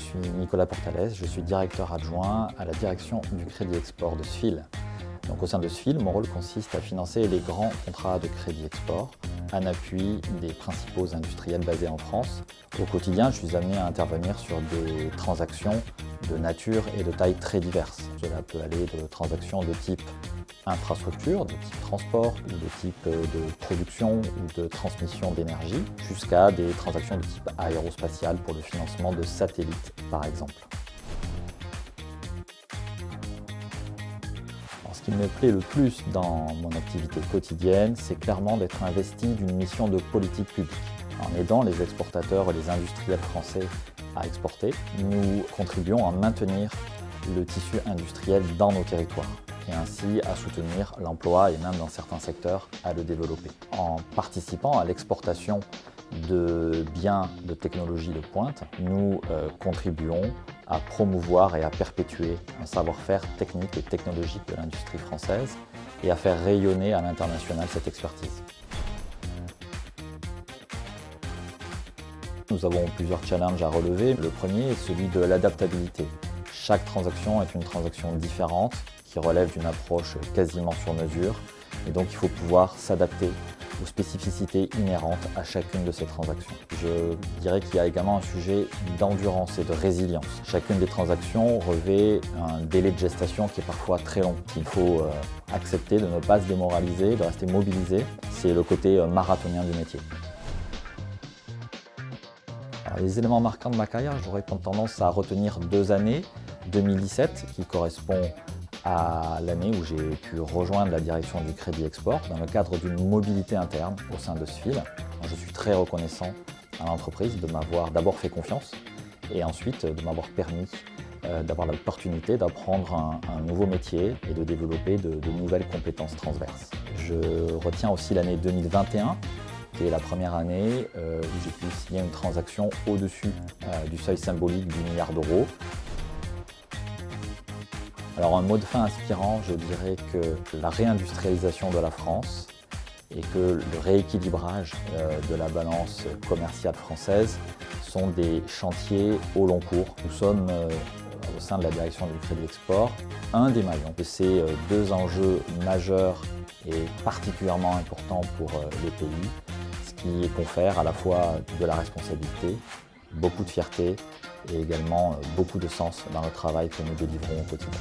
suis Nicolas Portales, je suis directeur adjoint à la direction du Crédit Export de SFIL. Donc, au sein de SFIL, mon rôle consiste à financer les grands contrats de crédit export en appui des principaux industriels basés en France. Au quotidien, je suis amené à intervenir sur des transactions de nature et de taille très diverses. Cela peut aller de transactions de type infrastructure, de type transport, ou de type de production ou de transmission d'énergie, jusqu'à des transactions de type aérospatial pour le financement de satellites, par exemple. Ce qui me plaît le plus dans mon activité quotidienne, c'est clairement d'être investi d'une mission de politique publique. En aidant les exportateurs et les industriels français à exporter, nous contribuons à maintenir le tissu industriel dans nos territoires et ainsi à soutenir l'emploi et même dans certains secteurs à le développer. En participant à l'exportation de biens de technologie de pointe, nous contribuons à promouvoir et à perpétuer un savoir-faire technique et technologique de l'industrie française et à faire rayonner à l'international cette expertise. Nous avons plusieurs challenges à relever. Le premier est celui de l'adaptabilité. Chaque transaction est une transaction différente qui relève d'une approche quasiment sur mesure et donc il faut pouvoir s'adapter aux spécificités inhérentes à chacune de ces transactions. Je dirais qu'il y a également un sujet d'endurance et de résilience. Chacune des transactions revêt un délai de gestation qui est parfois très long. Il faut accepter de ne pas se démoraliser, de rester mobilisé. C'est le côté marathonien du métier. Alors, les éléments marquants de ma carrière, j'aurais tendance à retenir 2 années. 2017 qui correspond à l'année où j'ai pu rejoindre la direction du Crédit Export dans le cadre d'une mobilité interne au sein de SFIL. Je suis très reconnaissant à l'entreprise de m'avoir d'abord fait confiance et ensuite de m'avoir permis d'avoir l'opportunité d'apprendre un nouveau métier et de développer de nouvelles compétences transverses. Je retiens aussi l'année 2021 qui est la première année où j'ai pu signer une transaction au-dessus du seuil symbolique du milliard d'euros. Alors un mot de fin inspirant, je dirais que la réindustrialisation de la France et que le rééquilibrage de la balance commerciale française sont des chantiers au long cours. Nous sommes au sein de la direction du Crédit Export un des maillons de ces 2 enjeux majeurs et particulièrement importants pour le pays, ce qui confère à la fois de la responsabilité, beaucoup de fierté et également beaucoup de sens dans le travail que nous délivrons au quotidien.